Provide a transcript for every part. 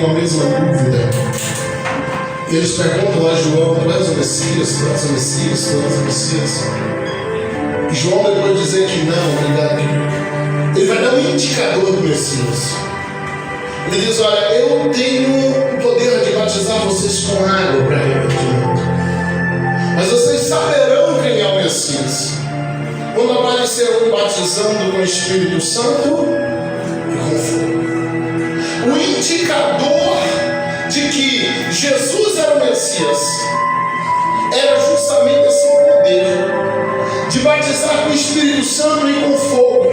tinham a mesma dúvida. Eles perguntam a João: tu és o Messias, tu és o Messias, tu és o Messias. E João, depois de dizer que não, obrigado, ele vai dar um indicador do Messias. Ele diz: olha, eu tenho o poder de batizar vocês com água para arrependimento, mas vocês saberão quem é o Messias quando aparecer um batizando com o Espírito Santo e com fogo. O indicador de que Jesus era o Messias era justamente esse poder de batizar com o Espírito Santo e com fogo,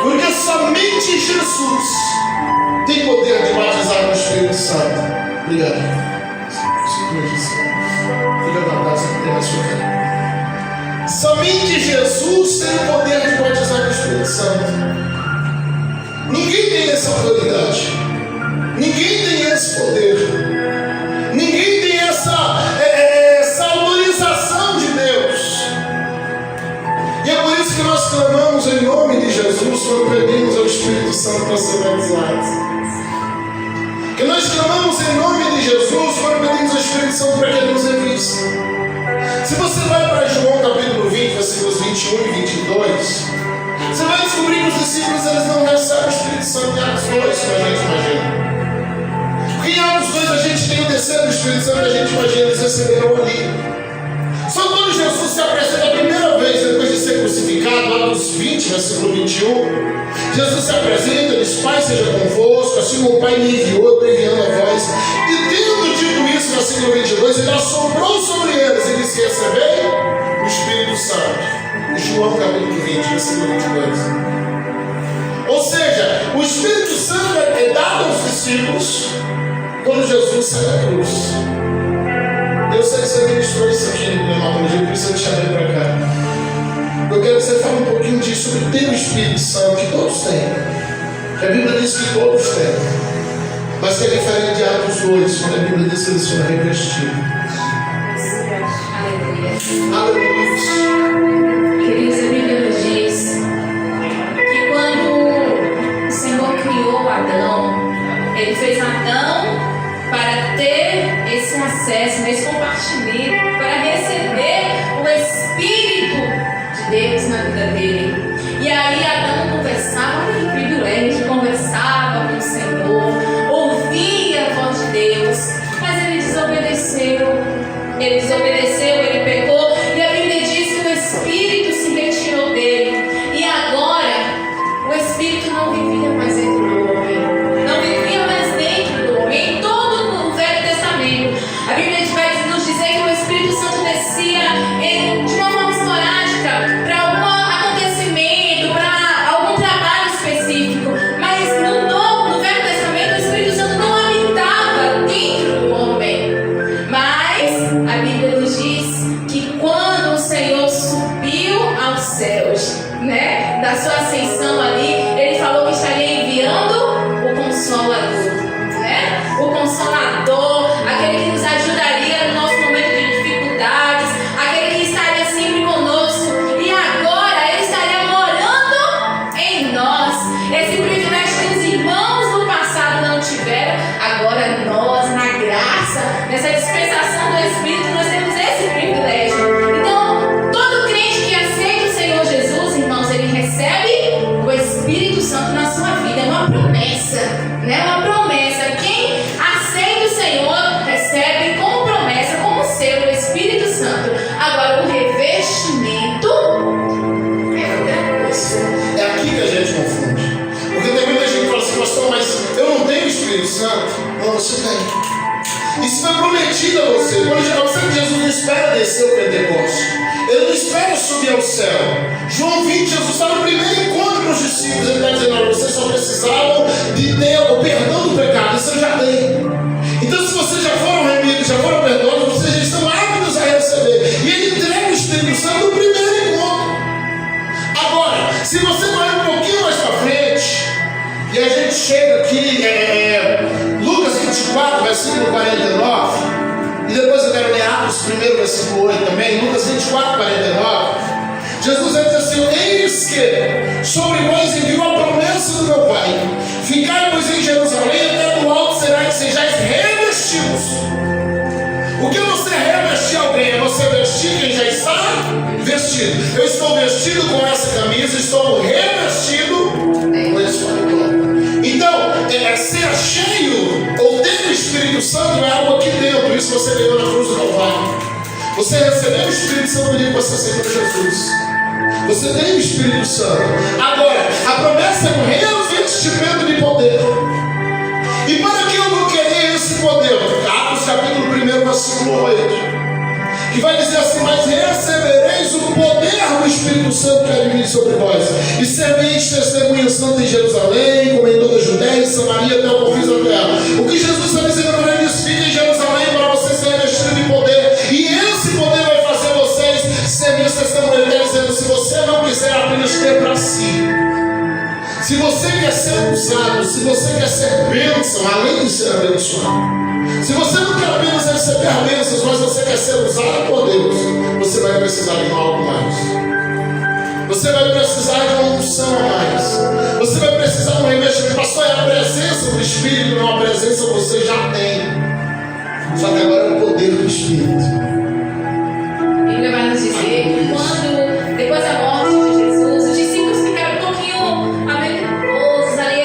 porque somente Jesus tem poder de batizar com o Espírito Santo. Obrigado. Fica na casa que tem na sua cara. Somente Jesus tem o poder de batizar com o Espírito Santo. Ninguém tem essa autoridade. Ninguém tem esse poder. Ninguém tem essa autorização de Deus. E é por isso que nós clamamos em nome de Jesus quando pedimos ao Espírito Santo para ser batizado. Que nós clamamos em nome de Jesus quando pedimos ao Espírito Santo para que Ele nos revista. Se você vai para João capítulo 20, versículos 21 e 22, você vai descobrir que os discípulos eles não recebem o Espírito Santo em Atos 2, como a gente imagina. Porque em Atos 2 a gente tem o terceiro Espírito Santo que a gente imagina, eles receberam ali. Só quando Jesus se apresenta a primeira vez, depois de ser crucificado, Atos 20, versículo 21, Jesus se apresenta, diz: Pai seja convosco, assim como o Pai me enviou, eu estou enviando a vós. E tendo dito isso, versículo 22, ele assoprou sobre eles e disse: recebei o Espírito Santo. João capítulo 20, versículo 22. Ou seja, o Espírito Santo é dado aos discípulos quando Jesus sai da cruz. Eu sei que você ministrou isso aqui no Pneumologia, por isso eu te chamei para cá. Eu quero que você fale um pouquinho disso, sobre ter o Espírito Santo, que todos têm. A Bíblia diz que todos têm. Mas que é diferente de Atos 2, quando a Bíblia diz que eles foram revestidos. Aleluia. Queridos, a Bíblia nos diz que quando o Senhor criou Adão, Ele fez Adão para ter esse acesso, esse compartilhamento, para receber o Espírito de Deus na vida dele. E aí Adão conversava, olha que privilégio, conversava com o Senhor, ouvia a voz de Deus, mas ele desobedeceu, ele pecou, e a Bíblia diz que o Espírito se retirou dele, e agora o Espírito não vivia mais dentro do homem, não vivia mais dentro do homem. Em todo o Velho Testamento, a Bíblia vai nos dizer que o Espírito Santo descia de uma forma esporádica para algum acontecimento, para algum trabalho específico, mas no Velho Testamento o Espírito Santo não habitava dentro do homem. Mas a Bíblia nos diz que quando o Senhor subiu aos céus, da sua ascensão ali, Ele falou que estaria enviando o Consolador, o Consolador, aquele que nos ajudaria no nosso momento de dificuldades, aquele que estaria sempre conosco, e agora Ele estaria morando em nós. Esse privilégio que os irmãos do passado não tiveram, agora nós, na graça, nessa dispensação do Espírito, nós temos esse privilégio. Então, todo crente que aceita o Senhor Jesus, irmãos, ele recebe o Espírito Santo na sua vida. É uma promessa, uma promessa. Quem aceita o Senhor recebe como promessa, como selo, o Espírito Santo. Agora, o revestimento é outra coisa. É aqui que a gente confunde. Porque tem muita gente que fala assim: pastor, mas eu não tenho o Espírito Santo. Não, você tem. Isso foi prometido a você. Quando Jesus não espera descer o Pentecoste, Ele não espera subir ao céu. João 20, Jesus está no primeiro encontro com os discípulos. Ele está dizendo: vocês só precisavam de ter o perdão do pecado. Isso eu já tenho. Então, se vocês já foram remidos, já foram perdoados, vocês já estão aptos a receber. E Ele entrega o Espírito Santo no primeiro encontro. Agora, se você vai um pouquinho mais para frente, e a gente chega aqui, Lucas 24, versículo 49, e depois eu quero ler Atos 1, versículo 8 também, Lucas 24, 49, Jesus vai dizer assim: eis que sobre vós enviou a promessa do meu Pai, ficai, pois, em Jerusalém até do alto revestido. Eu estou vestido com essa camisa, estou revestido com esse farol. Então, ser cheio ou ter o Espírito Santo é algo aqui dentro. Isso você ganhou na cruz do Calvário. Você recebeu o Espírito Santo ali que você aceitou Jesus. Você tem o Espírito Santo. Agora, a promessa é um revestimento de poder. E para que eu não querer esse poder? Atos capítulo 1, versículo 8, que vai dizer assim: mas recebereis o poder do Espírito Santo que há de vir sobre vós, e sereis testemunhas tanto em Jerusalém, como em toda a Judéia e Samaria, até o confins da terra. O que Jesus está dizendo para eles: fiquem em Jerusalém para vocês serem revestidos de poder, e esse poder vai fazer vocês serem minhas testemunhas. Ele está dizendo: se você não quiser apenas ter para si, se você quer ser usado, se você quer ser bênção, além de ser abençoado, se você não quer apenas receber bênçãos, mas você quer ser usado por Deus, você vai precisar de algo mais. Você vai precisar de uma unção a mais. Você vai precisar de um revestimento. Pastor, é a presença do Espírito, não a presença você já tem. Só que agora é o poder do Espírito. A Bíblia vai nos dizer que quando, depois da morte de Jesus, os discípulos ficaram um pouquinho amedrontosos ali,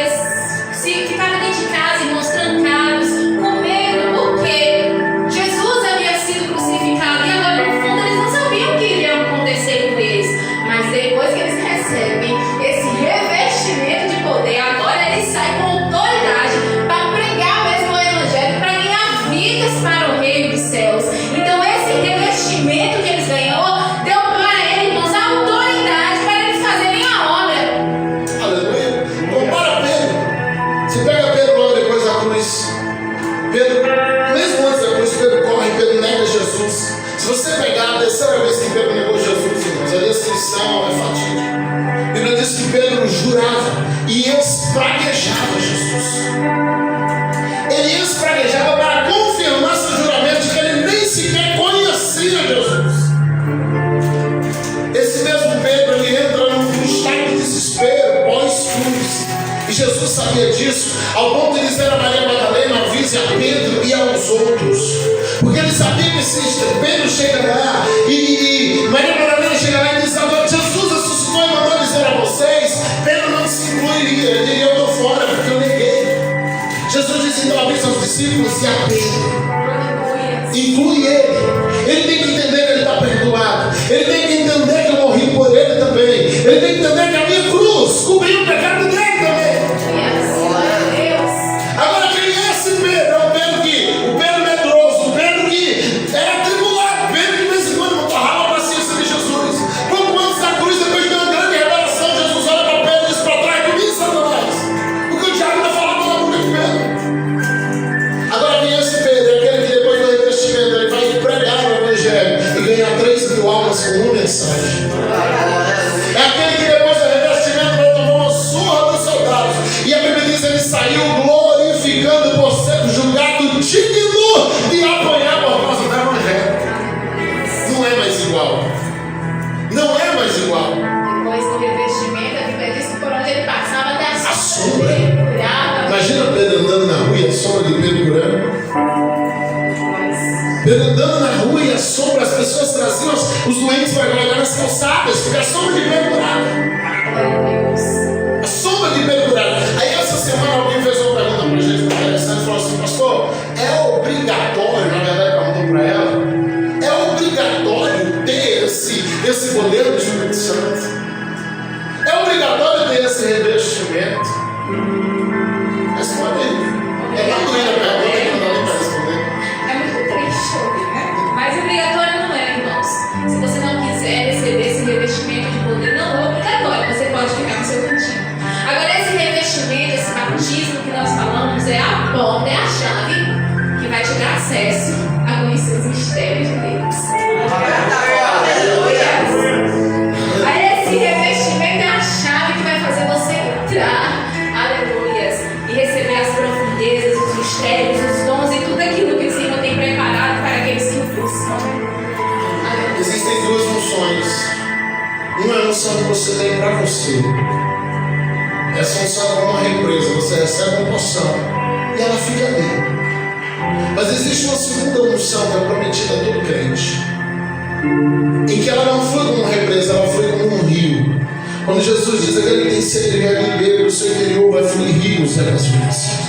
ficaram dentro de casa e mostrando caros, com medo, porque Jesus havia sido crucificado e agora no fundo eles não sabiam o que iria acontecer com eles. Mas depois que eles recebem esse revestimento de poder, agora eles saem com autoridade para pregar mesmo o Evangelho, para ganhar vidas para o reino dos céus. Então esse revestimento que eles ganhou deu para eles, irmãos, a autoridade para eles fazerem a obra. Aleluia. Compara Pedro. Você pega Pedro logo depois da cruz. Pedro, mesmo antes da cruz, Pedro corre, Pedro nega Jesus. Se você pegar a terceira vez que Pedro negou Jesus, irmãos, a descrição é fatídica. A Bíblia diz que Pedro jurava e espraguejava Jesus. Ele espraguejava para confirmar seu juramento de que ele nem sequer conhecia Jesus. Esse mesmo Pedro, ele entra num estado de desespero pós-cruz. E Jesus sabia disso, ao ponto de dizer a Maria Madalena: avise a Pedro e aos outros. Porque ele sabia que se Pedro chega lá e Maria Madalena chega lá e diz: agora Jesus ressuscitou e mandou dizer a vocês, Pedro não se incluiria. Ele diria: eu estou fora porque eu neguei. Jesus disse: então avise aos discípulos e a Pedro. Inclui ele. Ele tem que entender que ele está perdoado. Ele tem que entender que eu morri por ele também. Ele tem que entender que a minha cruz cobriu o pecado dele também. Agora quem é esse Pedro? É o Pedro medroso, o Pedro que era atribulado, Pedro que de vez em quando motorrava a paciência de Jesus. Pouco antes da cruz, depois de uma grande revelação, Jesus olha para Pedro e diz: para trás de mim, Satanás, porque o diabo ainda fala pela boca de Pedro. Agora quem é esse Pedro? É aquele que depois do revestimento ele vai pregar o Evangelho e ganhar 3.000 almas com uma mensagem. É aquele que depois do revestimento vai tomar uma surra dos soldados. E a Bíblia diz: ele saiu glorificando por ser julgado digno de apanhar por causa do Evangelho. Não é mais igual. Não é mais igual. Depois do revestimento, a Bíblia diz que por onde ele passava até a sombra. Ele curava. Imagina Pedro andando na rua e a sombra de Pedro curando. Pedro andando na rua e a sombra, as pessoas traziam os doentes para colocar nas calçadas, porque a sombra de Pedro curava. A sombra de Pedro curava. Aí essa semana alguém fez uma pergunta para a gente interessante, falou assim: pastor, é obrigatório, na verdade perguntou para ela, é obrigatório ter esse poder do Espírito Santo? É obrigatório ter esse revestimento? Responde aí. É uma doida a pergunta que não dá nem para responder. É muito triste ouvir, né? Mas obrigatório não é, irmãos. Se você não quiser receber esse revestimento de poder, não é obrigatório. Você pode ficar no seu cantinho. Agora, esse revestimento, esse batismo que nós falamos, é a porta, é a chave que vai te dar acesso a conhecer os mistérios de Deus. Aleluia! Aí esse revestimento é a chave que vai fazer você entrar, aleluias, e receber as profundezas, os mistérios, os dons e tudo aquilo que o Senhor tem preparado para aqueles que o buscam. Existem duas funções. Uma é a unção que você tem para você. Essa unção é como uma represa. Você recebe uma porção e ela fica ali. Mas existe uma segunda unção que é prometida a todo crente. em que ela não flui como uma represa, ela flui como um rio. Quando Jesus diz aquele que tem sede de beber, do seu interior vai fluir rios de águas vivas.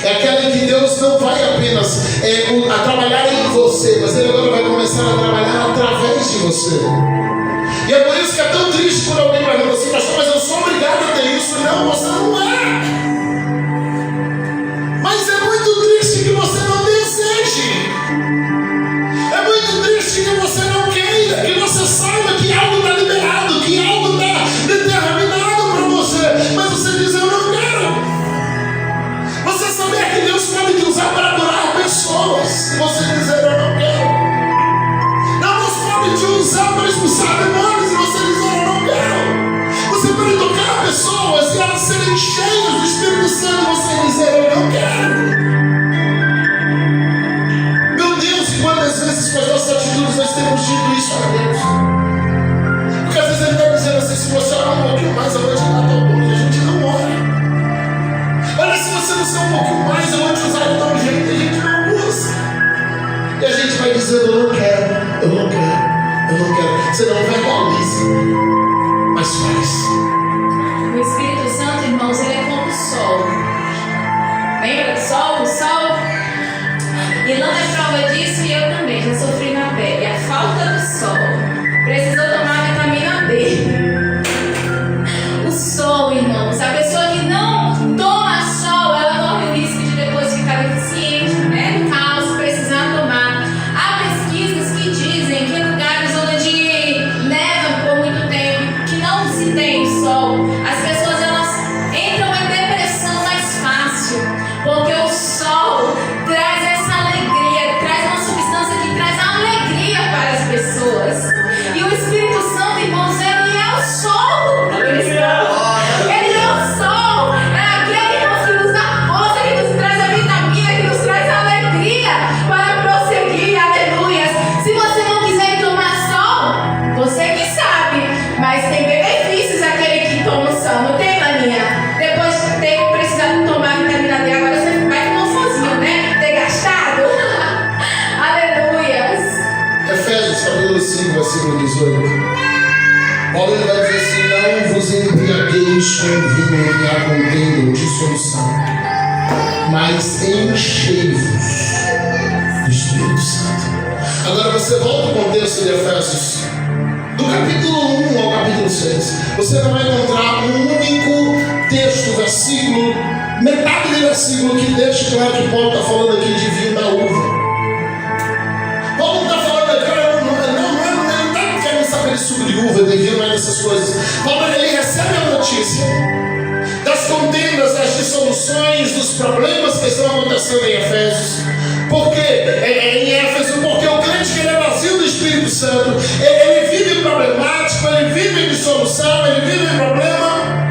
É aquela em que Deus não vai apenas a trabalhar em você, mas Ele agora vai começar a trabalhar através de você. E é por isso que é tão triste quando alguém pergunta assim: pastor, mas eu sou obrigado a ter isso. Não, você não é. Mas é muito triste que você não deseje. É muito triste que você não queira, que você saiba que algo está liberado, que algo está determinado para você, mas você diz: eu não quero. Você saber que Deus pode te usar para curar pessoas, e você dizer: eu não quero. Deus pode te usar para expulsar demônios, e você dizer: eu não quero. Você pode tocar pessoas e elas serem cheias do Espírito Santo, e você dizer: eu não quero. Meu Deus, e quantas vezes com as nossas atitudes nós temos dito isso a Deus? Porque às vezes Ele está dizendo assim: se você orar um pouquinho mais, eu vou te dar tal coisa. A gente não ora. Olha, se você não ser um pouquinho mais, eu vou te usar de tal jeito. A gente não usa. E a gente vai dizendo: eu não quero, eu não quero, eu não quero. Você não verbaliza, mas faz. O Espírito Santo, irmãos, ele é como o sol. Lembra do sol? O sol. Irlanda é prova disso e eu também já sofri na pele. A falta do sol. Precisou tomar vitamina D. O sol, irmãos. A pessoa que não toma sol, ela corre o risco de depois ficar deficiente, né? No caso, precisar tomar. Há pesquisas que dizem que em lugares onde neva por muito tempo, que não se tem sol, as pessoas elas entram em depressão mais fácil, porque o sol traz essa alegria, traz uma substância que traz alegria para as pessoas. E o Espírito Santo, irmãos, ele é o sol do cristão. Ele é o sol, é aquele, irmãos, que nos dá força, que nos traz a vitamina, que nos traz a alegria para prosseguir, aleluias. Se você não quiser tomar sol, você que sabe, mas tem benefícios aquele que toma o sol, não tem, Laninha? Depois de ter precisado tomar vitamina D, agora você vai tomar sozinho, né? Ter gastado? Aleluias. Efésios capítulo 5, versículo 18. Paulo ele vai dizer assim: não vos embriagueis com vinho em que há contenda ou dissolução, mas enchei-vos do Espírito Santo. Agora você volta ao contexto de Efésios, do capítulo 1 ao capítulo 6. Você não vai encontrar um único texto, versículo, metade do versículo que deixa claro que Paulo está falando aqui de vinho da uva. Paulo não está falando aqui, ele não está querendo saber sobre uva, de vinho, não é dessas coisas. Paulo ele recebe a notícia das contendas, das dissoluções, dos problemas que estão acontecendo em Efésios. Por quê? Em Éfeso, porque o crente que ele é vazio do Espírito Santo, ele vive problemático, ele vive em dissolução, ele vive em problema.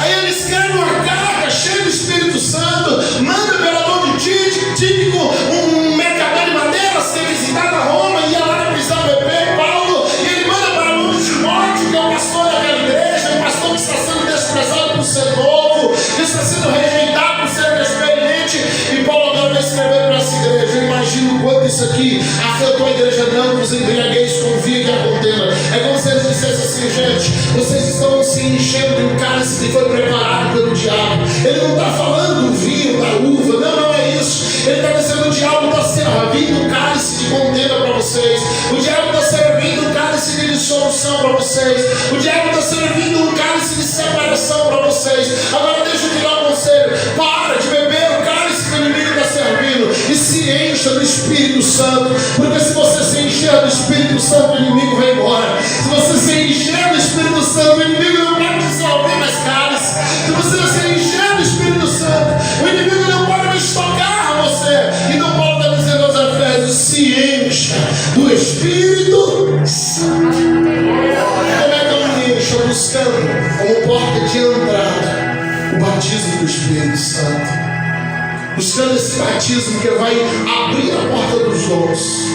Aí ele escreve uma carta cheia do Espírito Santo, manda pela mão de Tíquico, um mercador de madeiras que tem visitado a Roma e ia lá na prisão beber Paulo, e ele manda para a mão de Timóteo, que é o pastor daquela igreja, um pastor que está sendo desprezado por ser novo, que está sendo rejeitado por ser inexperiente, e Paulo agora vai escrever para essa igreja. Eu imagino quanto isso aqui afetou a igreja. Não vos embriagueis com vinho que há contenda. É como se eles dissessem assim: gente, vocês estão se enchendo de um cálice que foi preparado pelo diabo. Ele não está falando do vinho, da uva, não é isso. Ele está dizendo: o diabo está servindo um cálice de contenda para vocês, o diabo está servindo um cálice de dissolução para vocês, o diabo está servindo um cálice de separação para vocês. Agora deixa eu te dar um conselho: para de beber o cálice que o inimigo está servindo e se encha do Espírito Santo, porque se você se encher do Espírito Santo, o inimigo vai embora. Se você se encher do Espírito Santo, o inimigo não pode dissolver mais cálice. Se você se encher do Espírito Santo, o inimigo não pode mais tocar você. Então Paulo está dizendo aos Efésios: se encha do Espírito Santo. Como é que eu me encho? Buscando como porta de entrada o batismo do Espírito Santo, buscando esse batismo que vai abrir a porta dos dons.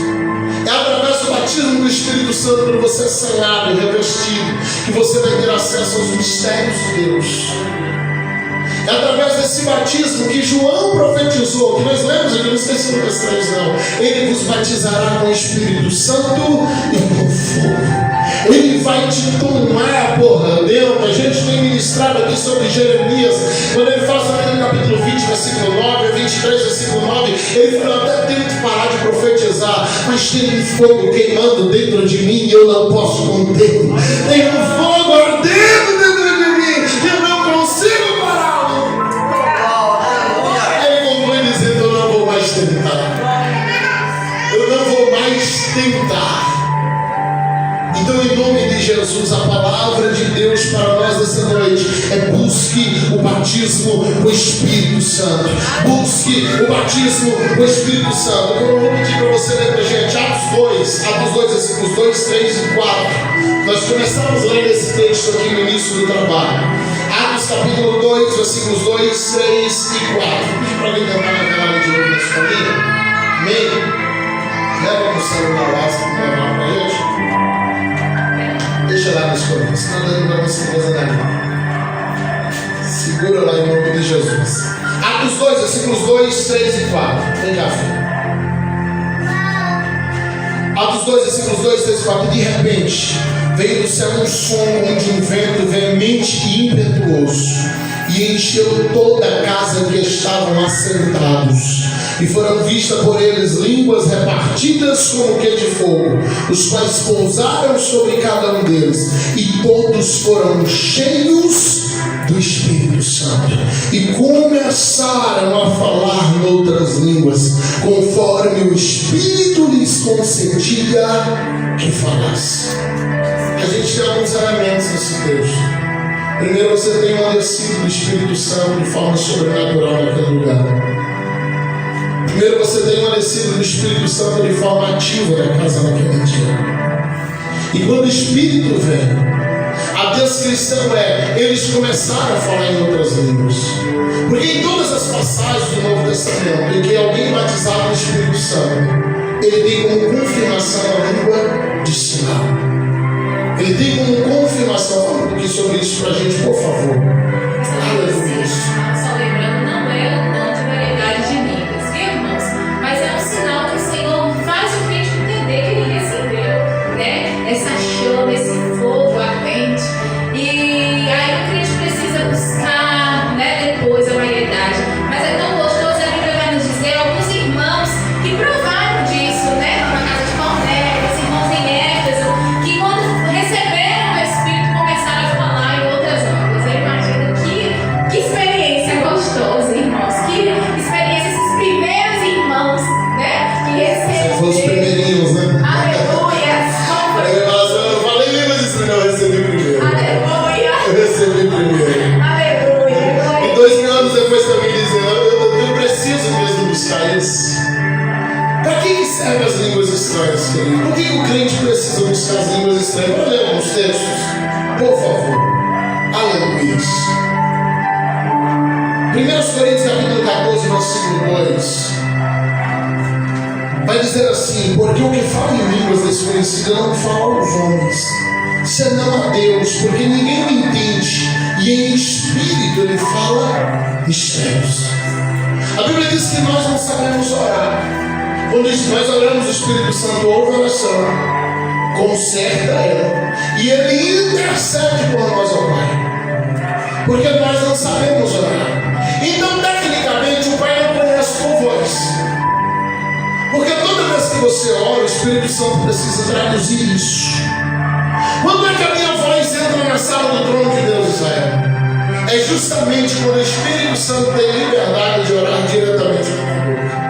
É através do batismo do Espírito Santo, quando você é selado e revestido, que você vai ter acesso aos mistérios de Deus. É através desse batismo que João profetizou, que nós lemos aqui, não esqueci no texto, não. Ele vos batizará com o Espírito Santo e com fogo. fogo. Ele vai te tomar por dentro. A gente tem ministrado aqui sobre Jeremias, quando ele fala também no capítulo 20, versículo 9, 23, versículo 9, ele falou: até tento parar de profetizar, mas tem um fogo queimando dentro de mim e eu não posso conter. Tem um fogo ardendo dentro de mim e eu não consigo pará-lo. Ele conclui dizendo: eu não vou mais tentar. Eu não vou mais tentar. Então, em nome de Jesus, a palavra de Deus para nós essa noite é: busque o batismo do Espírito Santo. Busque o batismo do Espírito Santo. Então, eu vou pedir para você ler para a gente Atos 2, versículos 2, 3 e 4. Nós começamos lendo esse texto aqui no início do trabalho. Atos capítulo 2, versículos 2, 3 e 4. Vou pedir para alguém cantar naquela lei de novo na sua família. Amém? Leva no celular lá, se não levar para a gente. Deixa lá nos comentários, senão não vai conseguir fazer nada. Segura lá em nome de Jesus. Atos 2, versículos 2, 3 e 4. Vem cá, filho. Atos 2, versículos 2, 3 e 4. De repente, veio do céu um som como de um vento veemente e impetuoso, e encheu toda a casa que estavam assentados. E foram vistas por eles línguas repartidas como que de fogo, os quais pousaram sobre cada um deles, e todos foram cheios do Espírito Santo, e começaram a falar noutras línguas, conforme o Espírito lhes concedia que falasse. A gente tem alguns elementos nesse texto. Primeiro, você tem um descido do Espírito Santo de forma sobrenatural naquele lugar. Primeiro, você tem uma descida do Espírito Santo de forma ativa na casa naquele dia. E quando o Espírito vem, a descrição é: eles começaram a falar em outras línguas. Porque em todas as passagens do Novo Testamento em que alguém batizado no Espírito Santo, ele tem como confirmação a língua de sinal. Ele tem como confirmação. Fala um pouquinho sobre isso para a gente, por favor. Aleluia. Só lembrando, não é o dom de variedade de línguas, viu, irmãos? Mas é um sinal que o Senhor faz o crente entender que ele recebeu, né? Essa chama, esse fogo ardente. E aí o crente precisa buscar, né, depois a variedade. Mas é tão gostoso, a Bíblia vai nos dizer, alguns irmãos que provaram disso, né? Na casa de Cornélio, os irmãos em Éfeso, que quando receberam o Espírito começaram a falar em outras línguas. Eu imagino que experiência gostosa, irmãos. Que experiência esses primeiros irmãos, né? Que receberam. São os primeirinhos, né? Aleluia! Eu falei línguas de sinal, eu recebi primeiro. Aleluia! Eu recebi primeiro. Aleluia! E 2000 anos depois também dizendo: eu preciso mesmo buscar isso. Para que servem as línguas estranhas, querido? Por que o crente precisa buscar as línguas estranhas? Vamos ler alguns textos, por favor. Aleluia. 1 Coríntios capítulo 14, versículo 2. Vai dizer assim: porque o que fala em línguas desconhecidas não fala aos homens, senão a Deus, porque ninguém o entende, e em espírito ele fala mistérios. A Bíblia diz que nós não sabemos orar. Quando nós oramos, o Espírito Santo ouve a oração, conserta ela, e ele intercede por nós ao Pai, porque nós não sabemos orar. Então, tecnicamente, o Pai não conhece tua voz, porque toda vez que você ora, o Espírito Santo precisa traduzir isso. Quando é que a minha voz entra na sala do trono de Deus, Israel? É justamente quando o Espírito Santo tem liberdade de orar diretamente com a boca.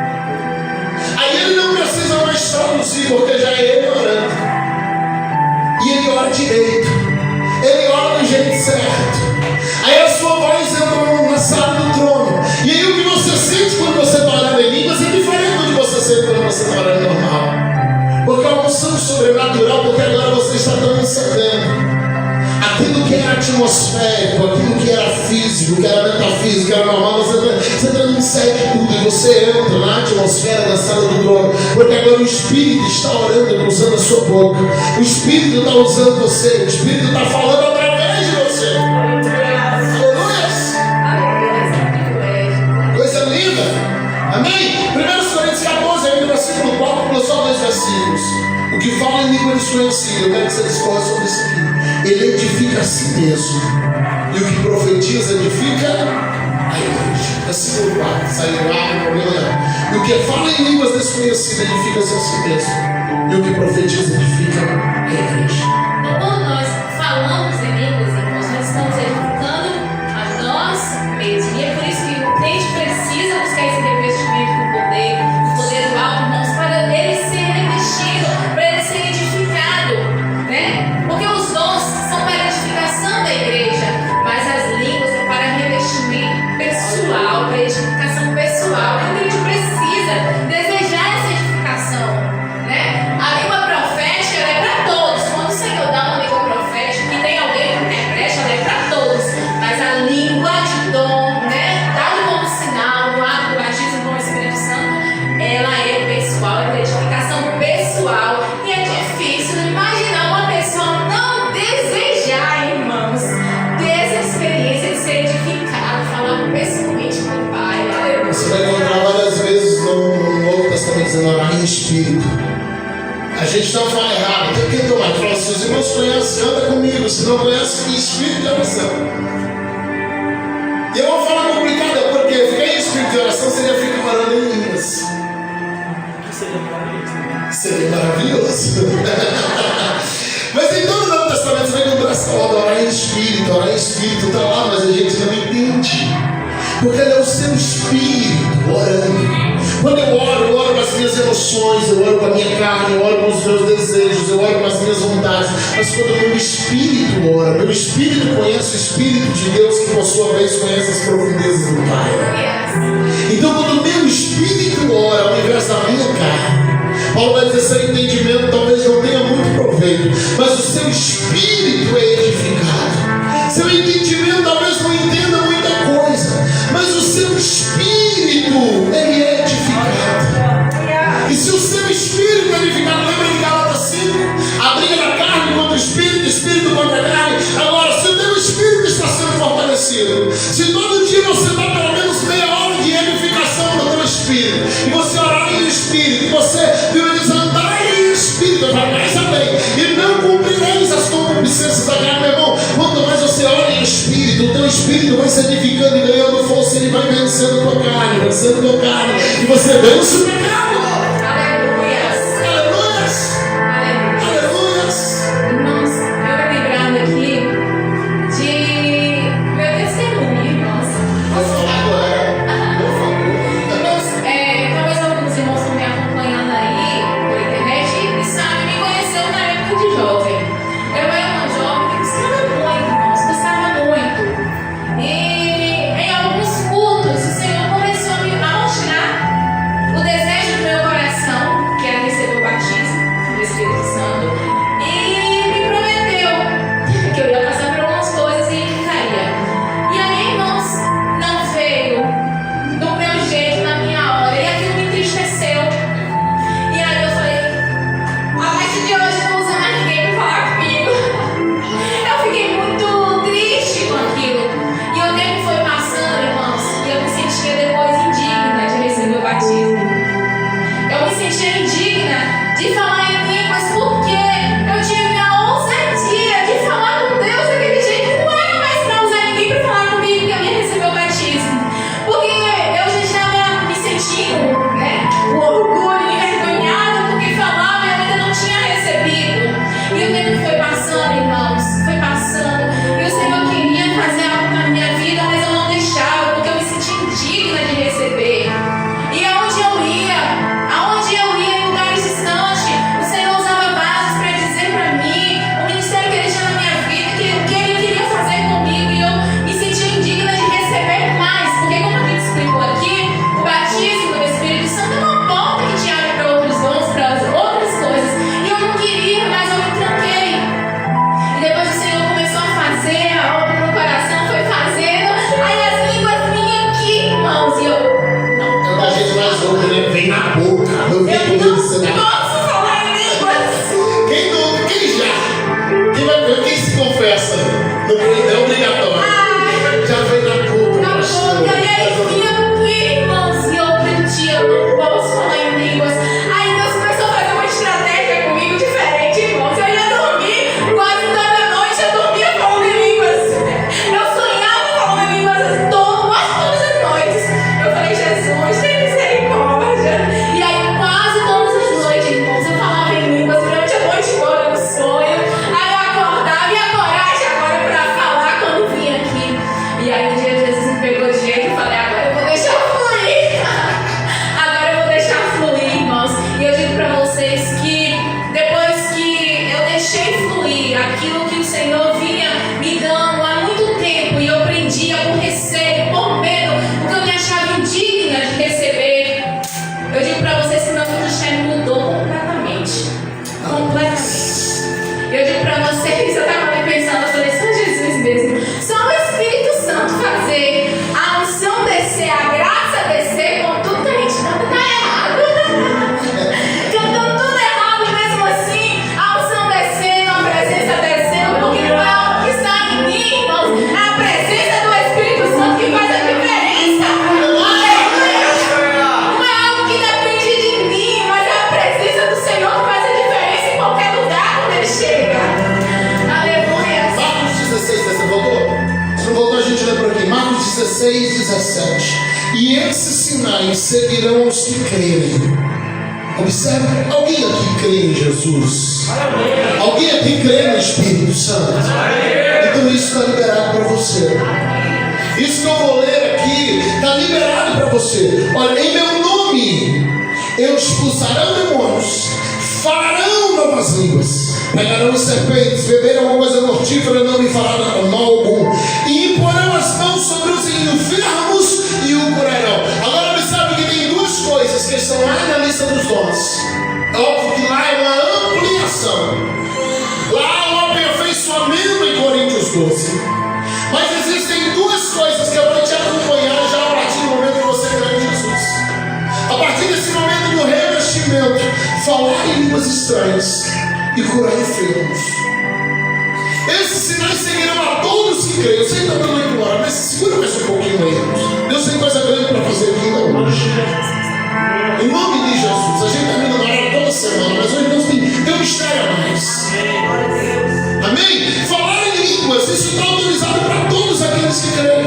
Aí ele não precisa mais traduzir, porque já é ele orando. E ele ora direito. Ele ora do jeito certo. Aí a sua voz entra na sala do trono. E aí o que você sente quando você está orando em línguas é diferente do que você sente quando você está orando normal. Porque é uma unção sobrenatural, porque agora você está transcendendo aquilo que era atmosférico, aquilo que era físico, que era metafísico, que era normal. Você transcende tudo e você entra na atmosfera da sala do trono, porque agora o Espírito está orando, usando a sua boca. O Espírito está usando você, o Espírito está falando através de você. Aleluia! Coisa linda! Amém? 1 Coríntios 14, ainda versículo 4, só 2 versículos. O que fala em língua desconhecida, eu quero que você discorra sobre isso aqui. Ele edifica a si mesmo. E o que profetiza edifica a igreja. Versículo 4. Saiu lá, não problema não. E o que fala em línguas desconhecidas edifica-se a si mesmo. E o que profetiza edifica a igreja. Então, quando nós falamos em línguas, irmãos, nós estamos edificando a nós mesmos. E é por isso que o crente precisa buscar esse revestimento do poder do alto, irmãos, para ele ser revestido, para ele ser edificado, né? Porque os dons são para a edificação da igreja, mas as línguas é para revestimento pessoal, para edificação pessoal. E a gente precisa desejar essa edificação, né? A língua profética ela é para todos. Quando o Senhor dá uma língua profética, que tem alguém que interprete, ela é para todos. Mas a língua de dom, né, dado como sinal no ato do batismo com o Espírito Santo, ela é pessoal, é para edificação pessoal. E é difícil imaginar uma pessoa não desejar, irmãos, ter essa experiência de ser edificado, falar pessoalmente com o Pai. Aleluia. Você vai encontrar várias vezes no Novo Testamento dizendo orar em espírito. A gente não fala errado. Tem que tomar. Fala, se os irmãos conhecem, anda comigo. Se não conhece, em espírito de oração. E é uma fala complicada, porque ficar em espírito de oração seria ficar orando em línguas. Seria maravilhoso. Mas em todo o Novo Testamento você vai encontrar essa palavra orar em espírito, está lá, mas a gente não entende. Porque ele é o seu espírito orando. Quando eu oro com as minhas emoções, eu oro com a minha carne, eu oro com os meus desejos, eu oro com as minhas vontades. Mas quando o meu espírito ora, meu espírito conhece o Espírito de Deus, que por sua vez conhece as profundezas do Pai. Então quando o meu espírito ora ao invés da minha carne, Paulo vai dizer, sem entendimento talvez não tenha muito proveito, mas o seu espírito é edificado. Seu entendimento talvez não entenda muita coisa, mas o seu espírito ele é edificado. E se o seu espírito é edificado, lembra de Gálatas 5? A briga da carne contra o espírito contra a carne. Agora, se o teu espírito está sendo fortalecido, se todo dia você dá pelo menos meia hora de edificação no teu espírito, e você orar em espírito, e você andar em espírito, vai mais além, e não cumprireis as concupiscências da carne, meu irmão. Quanto mais você ora em espírito, o teu espírito vai se edificando e ganhando força, ele vai vencendo a tua carne, e você vence o pecado. Irmãos, eu me lembrando aqui de meu testemunho, irmãos. Talvez alguns irmãos estão me acompanhando aí pela internet e sabem, me conheceu na época de jovem. Eu era uma jovem que gostava muito, irmãos, gostava muito. E em alguns cultos o Senhor começou a mostrar o desejo do meu coração, que era receber o batismo do Espírito Santo. E me prometeu que eu ia passar por algumas coisas e ficaria. E aí, irmãos, não veio do meu jeito, na minha hora. E aquilo me entristeceu. E aí eu falei, a partir de hoje não usa mais ninguém para falar comigo. Eu fiquei muito triste com aquilo. E o tempo foi passando, irmãos, e eu me sentia depois indigna de receber o batismo. Eu me sentia indigna de falar em línguas porque eu tive a ousadia de falar com Deus daquele jeito. Não era mais para usar ninguém para falar comigo que eu ia receber o batismo. Porque eu já estava me sentindo, né, o orgulho, envergonhada, porque falava e eu ainda não tinha recebido. E o tempo foi passando, irmãos, foi passando. E o Senhor queria fazer algo na minha vida, mas eu não deixava, porque eu me sentia indigna de receber. E aonde eu ia, em lugares distantes, o Senhor usava vasos para dizer para mim o ministério que Ele tinha na minha vida, que Ele queria fazer comigo, e eu me sentia indigna de receber mais, porque como a gente explicou aqui, o batismo do Espírito Santo é uma porta que te abre para outros dons, para outras coisas, e eu não queria, mas eu me tranquei. E depois o Senhor começou a fazer, a obra no meu coração foi fazendo, aí as línguas vinham aqui, irmãos, e eu não A gente mais ouve, né? Vem na boca. Eu vi com Deus não posso falar em línguas. Quem não? Quem já? Quem se confessa? Não é obrigatório. Já vem na boca. Na boca, e aí vinha aqui, irmãos, e eu aprendi, eu não posso falar em línguas. Aí Deus começou a fazer uma estratégia comigo de seguirão os que crerem. Observe, alguém aqui crê em Jesus? Alguém aqui crê no Espírito Santo? Então isso está liberado para você. Isso que eu vou ler aqui está liberado para você. Olha, em meu nome eu expulsarão demônios, falarão novas línguas, pegarão serpentes, beberão alguma coisa mortífera, não me fará mal algum, e imporão as mãos sobre os enfermos e o curarão. Agora você sabe que tem duas coisas que estão lá na lista dos dons. É óbvio que lá é uma ampliação, lá é um aperfeiçoamento em Coríntios 12. Mas existem duas coisas que eu vou te acompanhar já a partir do momento que você crê em Jesus. A partir desse momento do revestimento, falar em línguas estranhas e curar enfermos. Esses sinais seguirão a todos que creem. Eu sei que está dando 8 horas, mas segura mais um pouquinho aí. Deus tem coisa grande para fazer aqui ainda hoje. Em nome de Jesus, a gente está vindo na hora toda semana, mas hoje Deus tem um mistério a mais. Amém? Falar em línguas, isso está autorizado para todos aqueles que creem.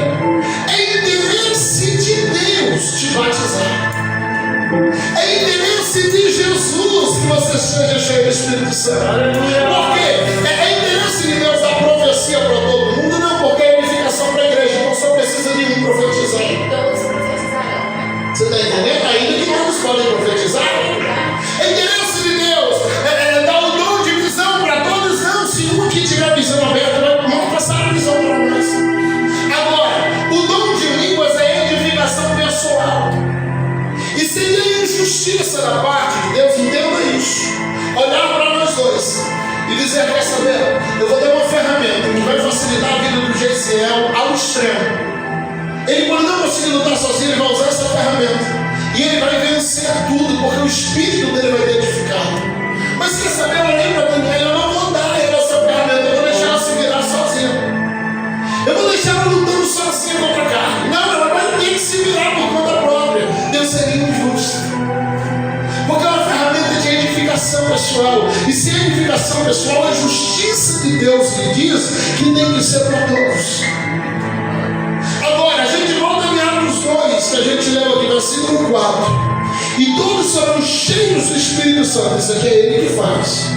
É interesse de Deus te batizar. É interesse de Jesus que você seja cheio do Espírito Santo. Por quê? É interesse de Deus dar profecia para todo mundo, não, porque é edificação para a igreja, então só precisa de mim profetizar. Todos profetizarão. Você está entendendo? Ainda que todos podem profetizar. É interesse de Deus dar o dom de visão para todos, não. Se um aqui tiver a visão aberta, vai passar a visão para nós. Agora, o dom de línguas é edificação pessoal. E seria injustiça da parte de Deus, entenda isso, olhar para nós dois e dizer: quer saber, eu vou dar uma ferramenta que vai facilitar a vida do Gesiel ao extremo. Ele, quando não conseguir lutar sozinho, ele vai usar essa ferramenta e ele vai vencer tudo, porque o espírito dele vai ter edificado. Mas quer saber, eu olhei para Daniel, eu não vou dar a ela essa ferramenta, eu vou deixar ela se virar sozinha. Eu vou deixar ela lutando sozinha contra a carne. Não, ela vai ter que se virar por conta própria. Deus seria injusto, porque é uma ferramenta de edificação pessoal. E se a edificação pessoal, a justiça de Deus lhe diz que tem que ser para todos. Agora, a gente volta em Atos 2, que a gente leu aqui, versículo 4. E todos serão cheios do Espírito Santo. Isso aqui é Ele que faz.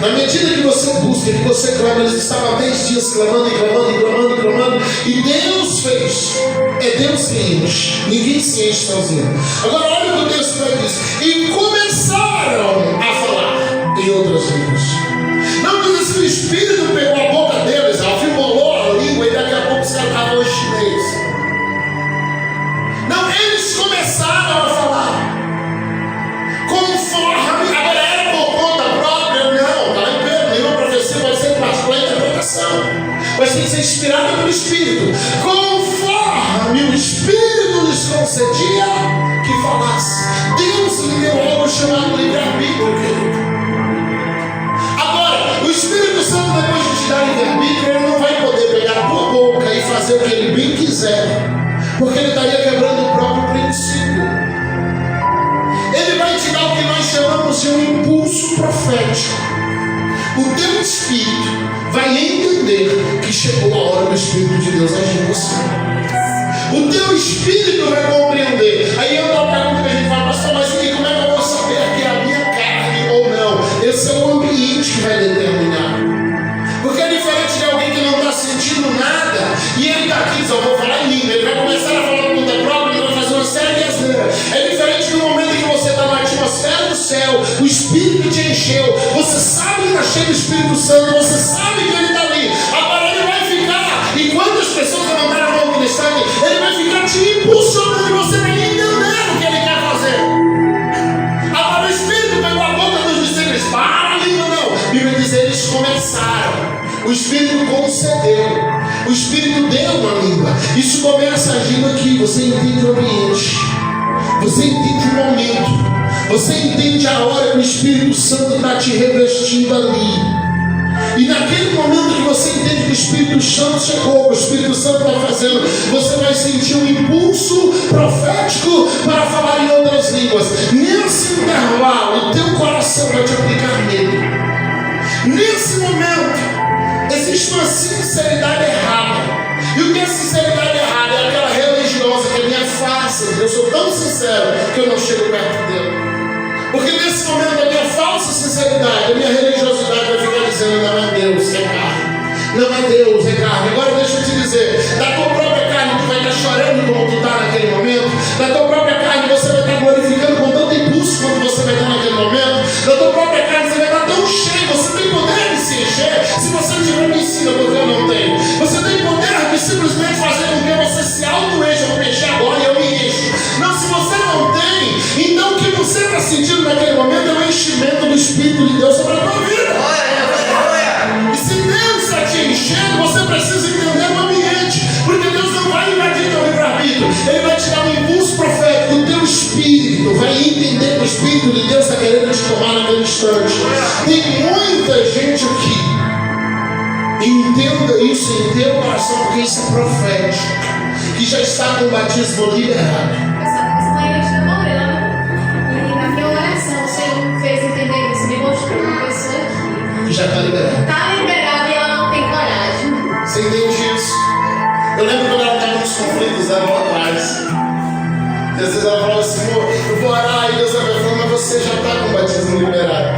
Na medida que você busca, que você clama, eles estavam há 10 dias clamando e clamando e clamando e clamando. E Deus fez. É Deus que enche. Ninguém se enche sozinho. Agora olha o que o texto vai dizer. E começaram a falar em outras línguas. Não diz assim que o Espírito pegou a boca deles, afimolou a língua e daqui a pouco os caras estavam em chinês. Não, eles começaram a falar. Conforme, agora era por conta própria, não, está em Pedro, nenhuma profecia vai ser particular interpretação, mas tem que ser inspirada pelo Espírito, conforme o Espírito lhes concedia que falasse. Deus lhe deu algo chamado livre-arbítrio, querido. Agora, o Espírito Santo, depois de te dar livre-arbítrio, ele não vai poder pegar a tua boca e fazer o que ele bem quiser, porque ele estaria quebrando o próprio princípio. Ele vai te dar o que nós chamamos de um impulso profético. O teu espírito vai entender que chegou a hora do Espírito de Deus agir em você. O teu espírito vai compreender. Aí é uma pergunta que a gente fala: pastor, mas e como é que eu vou saber que é a minha carne ou não? Esse é o ambiente que vai determinar. Porque é diferente de alguém que não está sentindo nada e ele está aqui, só vou falar em língua. Ele vai começar a falar por conta própria, ele vai fazer uma série de asneiras. É diferente do momento em que você está na atmosfera do céu, o Espírito te encheu, você sabe que está cheio do Espírito Santo, você sabe que ele está ali. Agora ele vai ficar, enquanto as pessoas levantaram a mão no destaque, ele vai ficar te impulsionando e você vai entender o que ele quer fazer. Agora o Espírito pegou a boca dos discípulos, para a língua não. A Bíblia diz: eles começaram. O Espírito concedeu, o Espírito deu uma língua. Isso começa agindo aqui. Você entende o ambiente, você entende o momento, você entende a hora que o Espírito Santo está te revestindo ali. E naquele momento que você entende que o Espírito Santo chegou, que o Espírito Santo está fazendo, você vai sentir um impulso profético para falar em outras línguas. Nesse intervalo, o teu coração vai te aplicar medo. Nesse momento, existe uma sinceridade errada. E o que é sinceridade errada? É aquela religiosa que é minha face. Eu sou tão sincero sincero que eu não chego perto dele. Porque nesse momento a minha falsa sinceridade, a minha religiosidade vai ficar dizendo: não é Deus, é carne. Não é Deus, é carne. Agora deixa eu te dizer, da tua própria carne tu vai estar chorando como tu está naquele momento. Da tua própria carne você vai estar glorificando com tanto impulso quanto você vai estar naquele momento. Da tua própria carne você vai estar tão cheio, você tem poder de se encher. Se você tiver, me ensina, porque eu não tenho. Você tem poder de simplesmente fazer com que você se auto-encha. Eu vou mexer agora e eu me encho. Não, se você não tem, então o que você está sentindo naquele momento é o enchimento do Espírito de Deus sobre a tua vida. E se Deus está te enchendo, você precisa entender o ambiente, porque Deus não vai invadir teu livre-arbítrio, Ele vai te dar um impulso profético. O teu espírito vai entender que o Espírito de Deus está querendo te tomar naquele instante. Tem muita gente aqui, entenda isso em teu coração, porque isso é profético, que já está com o batismo liberado. Essa manhã eu estava orando e na minha oração o Senhor me fez entender isso, me mostrou uma pessoa aqui Que já está liberado. está liberada e ela não tem coragem. Você entende isso? Eu lembro quando ela estava nos conflitos lá atrás. E às vezes ela falava assim: eu vou orar, e Deus vai falar: mas você já está com o batismo liberado.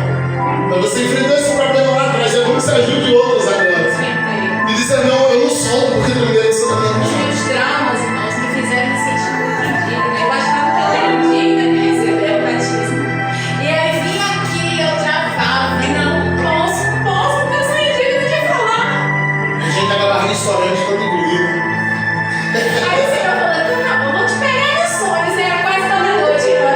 Então você enfrentou esse problema lá atrás, é bom que você ajude outros agora. E dizer: não, eu não solto porque primeiro você não tem. Os meus traumas, irmãos, me fizeram me sentir muito indigna. Eu achava que eu era indigna de receber o batismo. E aí vinha aqui e eu travava. E não posso, porque eu sou indigna de falar. A gente tá com a barriga estourando de tanto engolido. Aí o Senhor falou: tá bom, vou te pegar nos sonhos. Era quase toda noite, irmã.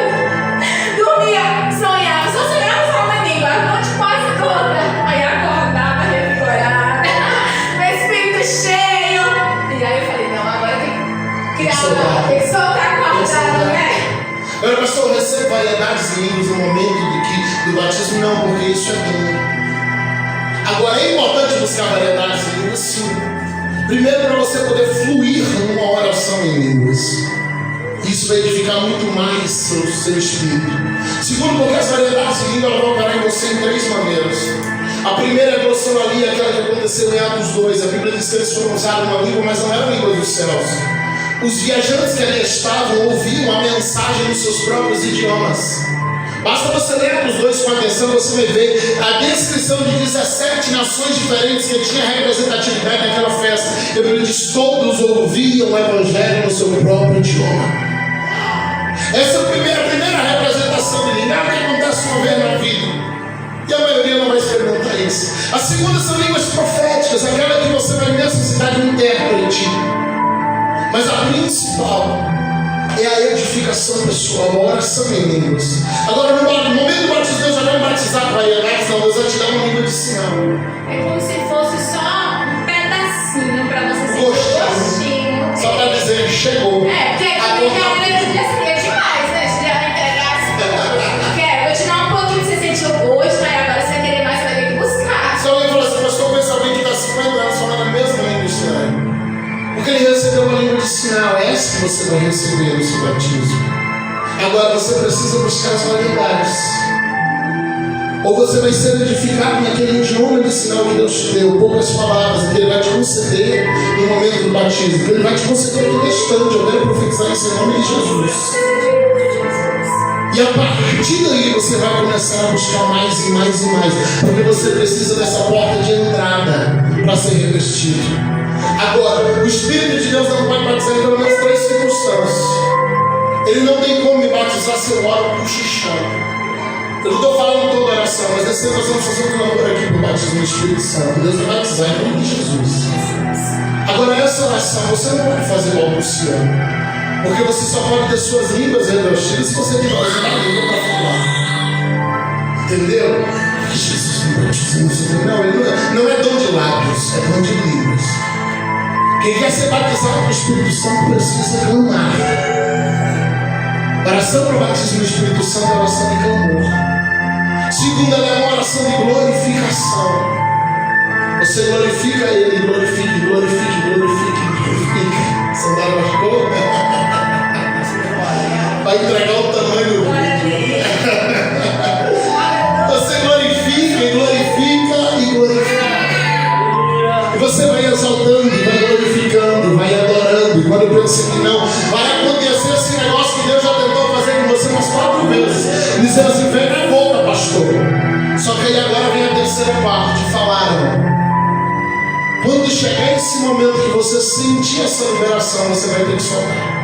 Dormia, sonhava, só sonhava só uma língua, a noite quase toda. Aí acordava revigorada, meu espírito cheio. E aí eu falei: não, agora tem que soltar acordado, né? Agora, pastor, eu recebo variedades de línguas no momento do batismo? Não, porque isso é bom. Agora, é importante buscar variedades de línguas? Sim. Primeiro, para você poder fluir numa oração em línguas. Isso vai edificar muito mais seu espírito. Segundo, porque as variedades de línguas vão operar em você em três maneiras. A primeira é glossolalia, aquela que aconteceu em Atos 2. A Bíblia diz que eles foram usar uma língua, mas não era a língua dos céus. Os viajantes que ali estavam ouviam a mensagem nos seus próprios idiomas. Basta você ler Atos 2 com atenção, você vai ver a descrição de 17 nações diferentes que tinha representatividade naquela festa. E a Bíblia diz: todos ouviam o Evangelho no seu próprio idioma. Essa é a primeira representação de língua, é o que acontece uma vez na vida. E a maioria não vai experimentar isso. A segunda são línguas proféticas, aquela que você vai necessitar de um intérprete. Mas a principal é a edificação pessoal, a oração em línguas. Agora, no momento do batismo, Deus já vai batizar com variedades, não, Deus vai te dar uma língua de sinal. É como se fosse só um pedacinho para você sentir Gostinho. Só para dizer que chegou. Porque aqui já era demais, né? Se já entregasse tudo. Vou te dar um pouquinho que você sentiu hoje, mas agora você vai querer mais, você vai ter que buscar. Se alguém falou assim: pastor, conhece alguém que está 50 anos falando a mesma língua de sinal? Porque ele recebeu uma língua de sinal, é essa que você vai receber no seu batismo. Agora você precisa buscar as variedades. Ou você vai ser edificado naquele idioma de sinal que Deus te deu, poucas palavras, que Ele vai te conceder no momento do batismo, que Ele vai te conceder aqui neste instante. Eu quero profetizar isso em nome de Jesus. E a partir daí você vai começar a buscar mais e mais e mais, porque você precisa dessa porta de entrada para ser revestido. Agora, o Espírito de Deus não pode batizar em pelo menos 3 circunstâncias. Ele não tem como me batizar se eu oro cochichando. Eu não estou falando toda oração, mas nessa nós vamos fazer um clamor aqui para o batismo do Espírito Santo. Deus vai batizar em nome de Jesus. Agora, essa oração você não pode fazer balbuciando, porque você só pode ter suas línguas revestidas se você tiver uma língua para falar. Entendeu? Porque Jesus não batiza. Não é dom de lábios, é dom de línguas. Quem quer ser batizado com o Espírito Santo precisa clamar. A oração para o batismo do Espírito Santo é a oração de clamor. Segunda, ela é uma oração de glorificação. Você glorifica Ele, glorifique. Você não marcou? Vai entregar o tamanho do vídeo. Você glorifica. E você vai exaltando, vai glorificando, vai adorando. E quando eu penso que não, vai acontecer esse negócio que Deus já tentou fazer vezes, dizendo assim: vem na boca, pastor. Só que aí agora vem a terceira parte: falaram. Quando chegar esse momento que você sentir essa liberação, você vai ter que soltar.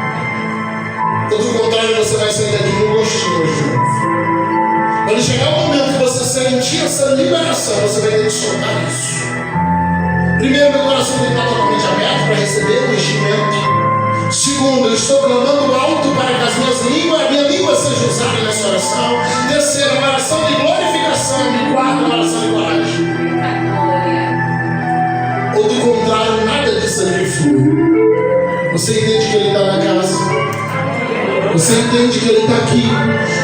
Pelo contrário, você vai sair daqui no gostinho junto. Quando chegar o momento que você sentir essa liberação, você vai ter que soltar isso. Primeiro, meu coração tem que estar totalmente aberto para receber o enchimento. Segundo, eu estou clamando alto para que a minha língua seja usada nessa oração. Terceiro, uma oração de glorificação. E quarto, uma oração de coragem. Ou do contrário, nada disso aqui flui. Você entende que Ele está na casa. Você entende que Ele está aqui.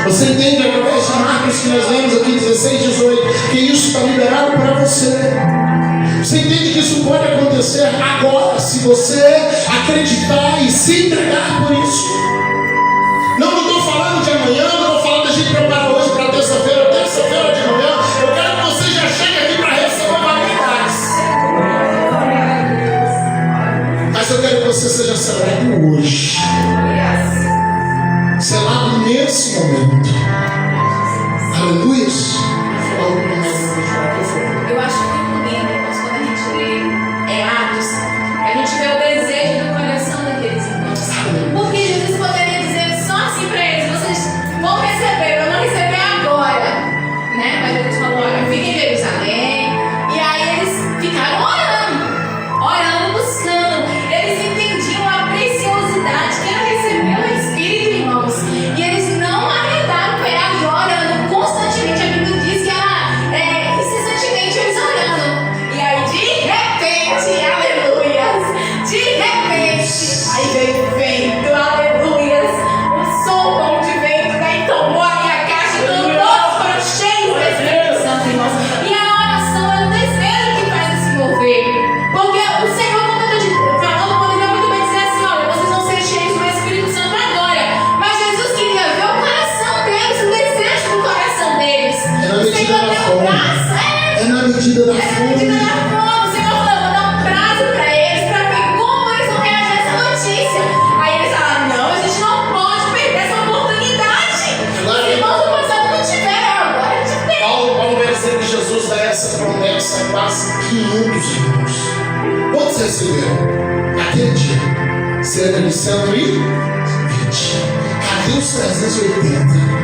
Você entende através de Marcos que nós lemos aqui 16, 18, que isso está liberado para você. Você entende que isso pode acontecer agora, se você acreditar e se entregar por isso. Não estou falando de amanhã, não estou falando da gente preparar hoje para terça-feira de manhã. Eu quero que você já chegue aqui para receber validades. Mas eu quero que você seja selado hoje. Selado nesse momento. Aleluia. Eu acho muito lindo, irmãos, quando a gente lê Atos, a gente vê o desejo do coração daqueles irmãos. Porque Jesus poderia dizer só assim para eles: vocês vão receber, eu não receber agora, né? Mas Jesus falou: olha, fiquem em Jerusalém. E aí eles ficaram orando, buscando. Eles entendiam a preciosidade que era receber o Espírito, irmãos. E eles não arredaram o pé, orando constantemente. A Bíblia diz que incessantemente eles orando. E aí, de repente, aleluias, de repente, aí veio o vento, aleluias, o som como de vento, né? E tomou a minha caixa, e todos foram cheios do Espírito Santo, irmãos. E a oração é o desejo que faz se mover. Porque o Senhor, como eu estou falando, poderia muito bem dizer assim: olha, vocês vão ser cheios do Espírito Santo agora. Mas Jesus queria ver o coração deles, o desejo do coração deles. O Senhor deu graça, É na medida da fome. o Senhor falou: vou dar um prazo para eles, para ver como eles vão reagir a essa notícia. Aí eles falaram: não, a gente não pode perder essa oportunidade. Os irmãos do passado não tiveram, agora a gente tem. Paulo vai dizer que Jesus dá essa promessa a quase 500 irmãos. Quantos receberam? Naquele dia, cerca de 120. Cadê os 380?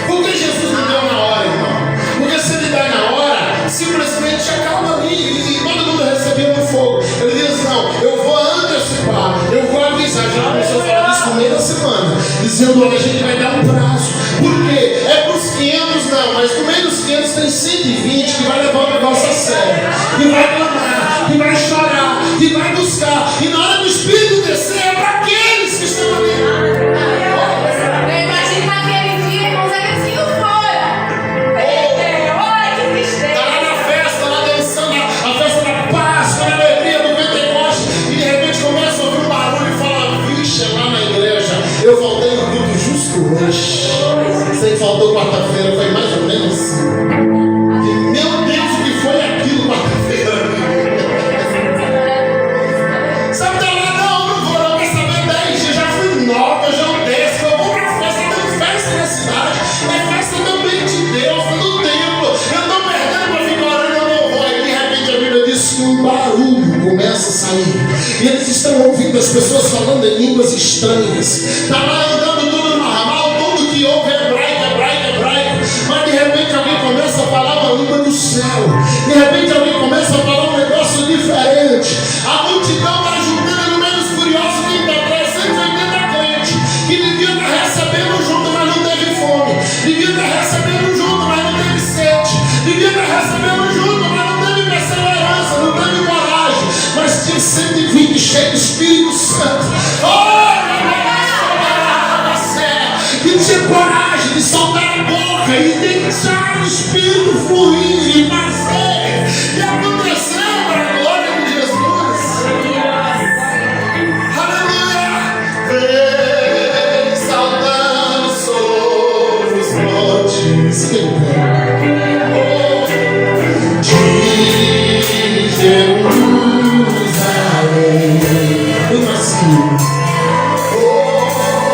Por que Jesus não deu na hora, irmão? Porque se Ele dá na hora, simplesmente acalma ali e todo mundo recebeu no fogo. Ele diz: não, eu vou antecipar, eu vou avisar. Já começou a falar isso no meio da semana, dizendo: olha, a gente vai dar um prazo. Por quê? É para os 500 não, mas no meio dos 500 tem 120 que vai levar o negócio a sério, que vai clamar, que vai chorar, que vai buscar. E na hora do Espírito descer, é para aqueles que estão ali. Eu imagino naquele dia, irmãos, eles iam fora. Olha que tristeza. Está lá na festa, lá dançando, a festa da Páscoa, na alegria do Pentecoste, e de repente começa a ouvir um barulho e fala: vixe, é lá na igreja, eu voltei no culto justo hoje. Sei que faltou quarta-feira, foi mais ou menos assim. E, meu Deus, o que foi aquilo quarta-feira? Sabe, tá lá, não vou não, quer saber 10 dias, já fui 9, eu já o 10, eu vou pra festa, tem festa na cidade, é festa também de Deus, no templo, eu tô perdendo pra ficar orando, eu não vou. Aí de repente a Bíblia diz que um barulho começa a sair, e eles estão ouvindo as pessoas falando em línguas estranhas, tá lá andando tudo no ramal, tudo que ouve é hebraico, mas de repente alguém começa a falar uma língua do céu, de repente alguém começa a falar um negócio diferente, a multidão está juntando no meio dos curiosos que está atrás, 180 crentes, que devia estar recebendo junto, mas não teve fome, devia estar recebendo junto, mas não teve sede, devia estar recebendo junto, mas não teve perseverança, não teve coragem, mas tinha 120 cheios do Espírito Santo. Que tinha coragem de soltar a boca e deixar o Espírito fluir e